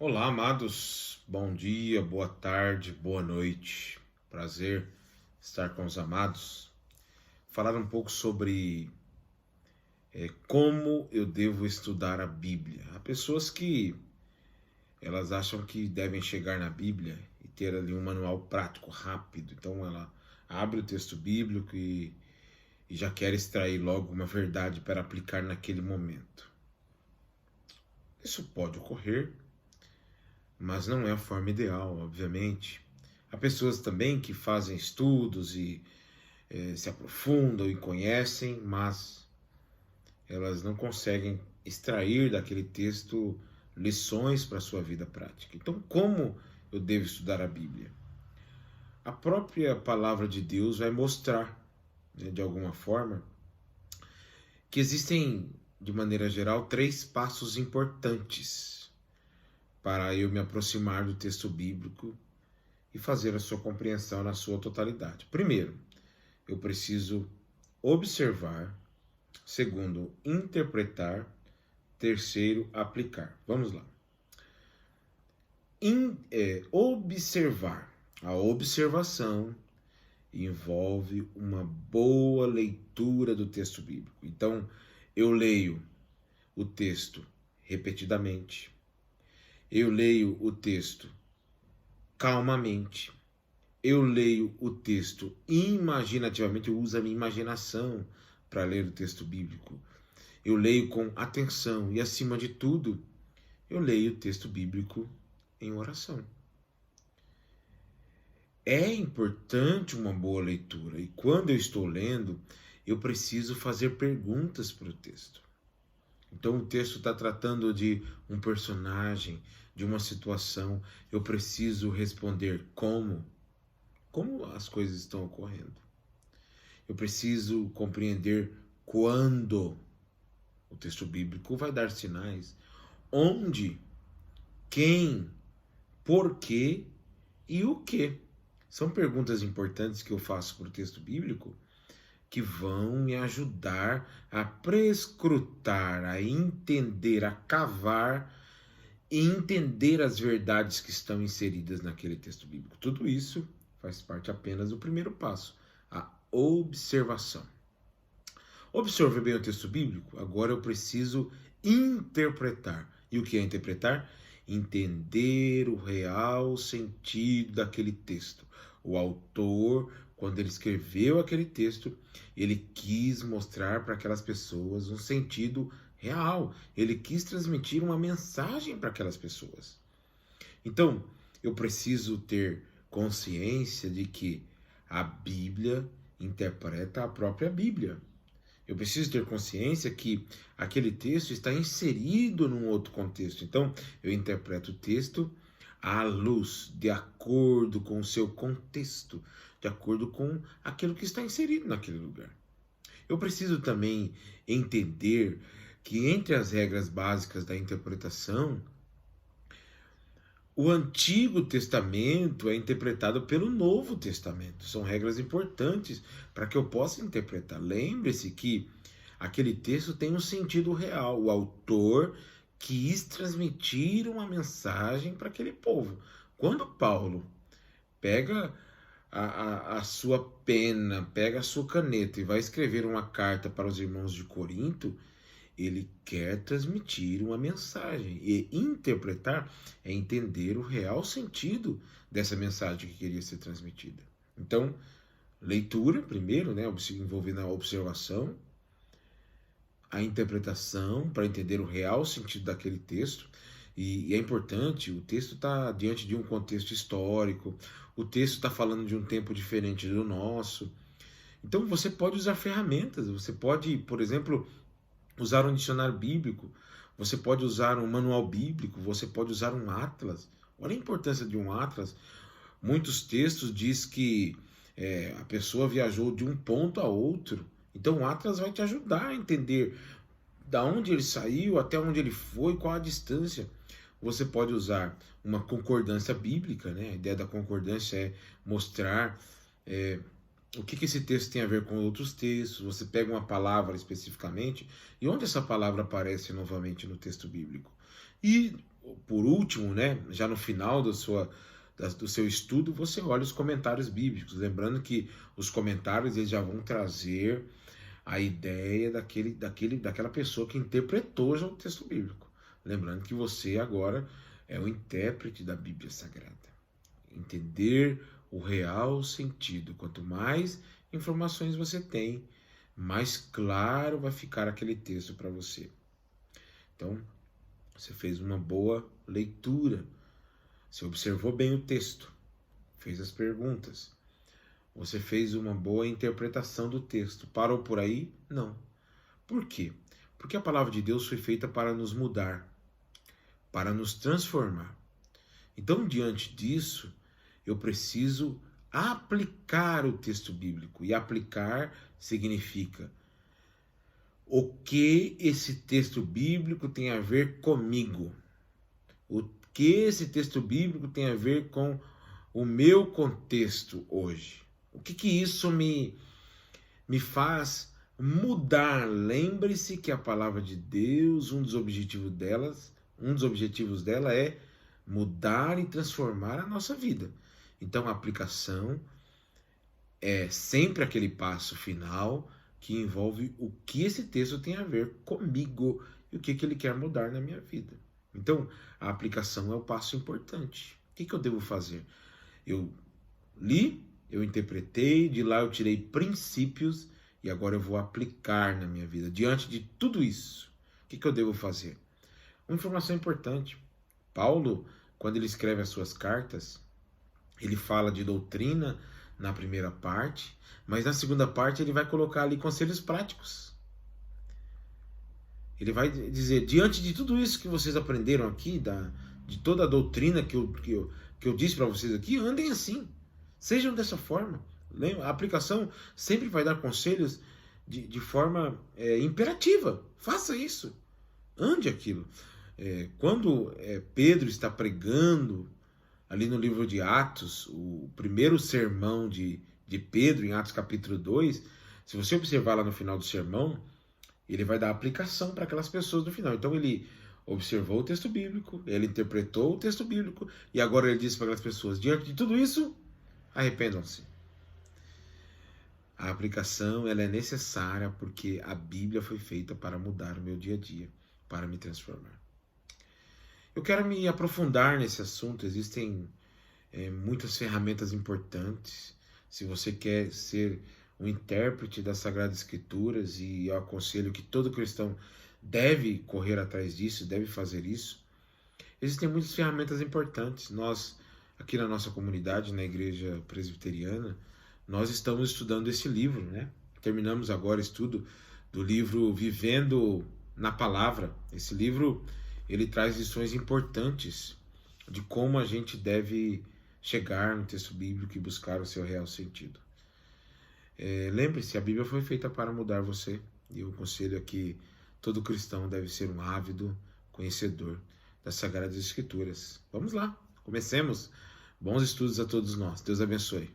Olá, amados. Bom dia, boa tarde, boa noite. Prazer estar com os amados. Falar um pouco sobre como eu devo estudar a Bíblia. Há pessoas que elas acham que devem chegar na Bíblia e ter ali um manual prático, rápido. Então ela abre o texto bíblico e já quer extrair logo uma verdade para aplicar naquele momento. Isso pode ocorrer, mas não é a forma ideal, obviamente. Há pessoas também que fazem estudos e se aprofundam e conhecem, mas elas não conseguem extrair daquele texto lições para a sua vida prática. Então, como eu devo estudar a Bíblia? A própria palavra de Deus vai mostrar, né, de alguma forma, que existem, de maneira geral, três passos importantes para eu me aproximar do texto bíblico e fazer a sua compreensão na sua totalidade. Primeiro, eu preciso observar. Segundo, interpretar. Terceiro, aplicar. Vamos lá. Observar. A observação envolve uma boa leitura do texto bíblico. Então, eu leio o texto repetidamente. Eu leio o texto calmamente. Eu leio o texto imaginativamente, eu uso a minha imaginação para ler o texto bíblico. Eu leio com atenção e, acima de tudo, eu leio o texto bíblico em oração. É importante uma boa leitura e, quando eu estou lendo, eu preciso fazer perguntas para o texto. Então, o texto está tratando de um personagem, de uma situação. Eu preciso responder como as coisas estão ocorrendo. Eu preciso compreender quando o texto bíblico vai dar sinais, onde, quem, por quê e o que. São perguntas importantes que eu faço para o texto bíblico que vão me ajudar a prescrutar, a entender, a cavar e entender as verdades que estão inseridas naquele texto bíblico. Tudo isso faz parte apenas do primeiro passo, a observação. Observe bem o texto bíblico, agora eu preciso interpretar. E o que é interpretar? Entender o real sentido daquele texto. O autor, quando ele escreveu aquele texto, ele quis mostrar para aquelas pessoas um sentido real. Ele quis transmitir uma mensagem para aquelas pessoas. Então, eu preciso ter consciência de que a Bíblia interpreta a própria Bíblia. Eu preciso ter consciência que aquele texto está inserido num outro contexto. Então, eu interpreto o texto à luz, de acordo com o seu contexto, de acordo com aquilo que está inserido naquele lugar. Eu preciso também entender que, entre as regras básicas da interpretação, o Antigo Testamento é interpretado pelo Novo Testamento. São regras importantes para que eu possa interpretar. Lembre-se que aquele texto tem um sentido real. O autor quis transmitir uma mensagem para aquele povo. Quando Paulo pega a sua pena, pega a sua caneta e vai escrever uma carta para os irmãos de Corinto, ele quer transmitir uma mensagem. E interpretar é entender o real sentido dessa mensagem que queria ser transmitida. Então, leitura primeiro, né, envolvendo a observação, a interpretação para entender o real sentido daquele texto. E é importante, o texto está diante de um contexto histórico, o texto está falando de um tempo diferente do nosso. Então você pode usar ferramentas, você pode, por exemplo, usar um dicionário bíblico, você pode usar um manual bíblico, você pode usar um atlas. Olha a importância de um atlas. Muitos textos diz que a pessoa viajou de um ponto a outro. Então o atlas vai te ajudar a entender da onde ele saiu, até onde ele foi, qual a distância. Você pode usar uma concordância bíblica, né? A ideia da concordância é mostrar o que esse texto tem a ver com outros textos. Você pega uma palavra especificamente e onde essa palavra aparece novamente no texto bíblico. E por último, né, já no final do seu estudo, você olha os comentários bíblicos, lembrando que os comentários eles já vão trazer a ideia daquela pessoa que interpretou já o texto bíblico. Lembrando que você agora é o intérprete da Bíblia Sagrada. Entender o real sentido. Quanto mais informações você tem, mais claro vai ficar aquele texto para você. Então, você fez uma boa leitura. Você observou bem o texto. Fez as perguntas. Você fez uma boa interpretação do texto. Parou por aí? Não. Por quê? Porque a palavra de Deus foi feita para nos mudar, para nos transformar. Então, diante disso, eu preciso aplicar o texto bíblico. E aplicar significa o que esse texto bíblico tem a ver comigo. O que esse texto bíblico tem a ver com o meu contexto hoje. O que isso me faz mudar? Lembre-se que a palavra de Deus, um dos objetivos dela é mudar e transformar a nossa vida. Então a aplicação é sempre aquele passo final que envolve o que esse texto tem a ver comigo e o que ele quer mudar na minha vida. Então a aplicação é o passo importante. O que eu devo fazer? Eu li, eu interpretei, de lá eu tirei princípios e agora eu vou aplicar na minha vida. Diante de tudo isso, o que eu devo fazer? Uma informação importante. Paulo, quando ele escreve as suas cartas, ele fala de doutrina na primeira parte, mas na segunda parte ele vai colocar ali conselhos práticos. Ele vai dizer, diante de tudo isso que vocês aprenderam aqui, de toda a doutrina que eu disse para vocês aqui, andem assim. Sejam dessa forma. A aplicação sempre vai dar conselhos de forma imperativa. Faça isso. Ande aquilo. Quando Pedro está pregando ali no livro de Atos, o primeiro sermão de Pedro, em Atos capítulo 2, se você observar lá no final do sermão, ele vai dar aplicação para aquelas pessoas no final. Então ele observou o texto bíblico, ele interpretou o texto bíblico, e agora ele diz para aquelas pessoas, diante de tudo isso, arrependam-se. A aplicação ela é necessária porque a Bíblia foi feita para mudar o meu dia a dia, para me transformar. Eu quero me aprofundar nesse assunto, existem muitas ferramentas importantes. Se você quer ser um intérprete das Sagradas Escrituras, e eu aconselho que todo cristão deve correr atrás disso, deve fazer isso, existem muitas ferramentas importantes. Nós, aqui na nossa comunidade, na Igreja Presbiteriana, nós estamos estudando esse livro, né? Terminamos agora o estudo do livro Vivendo na Palavra. Esse livro, ele traz lições importantes de como a gente deve chegar no texto bíblico e buscar o seu real sentido. Lembre-se, a Bíblia foi feita para mudar você. E o conselho é que todo cristão deve ser um ávido conhecedor das Sagradas Escrituras. Vamos lá, comecemos. Bons estudos a todos nós. Deus abençoe.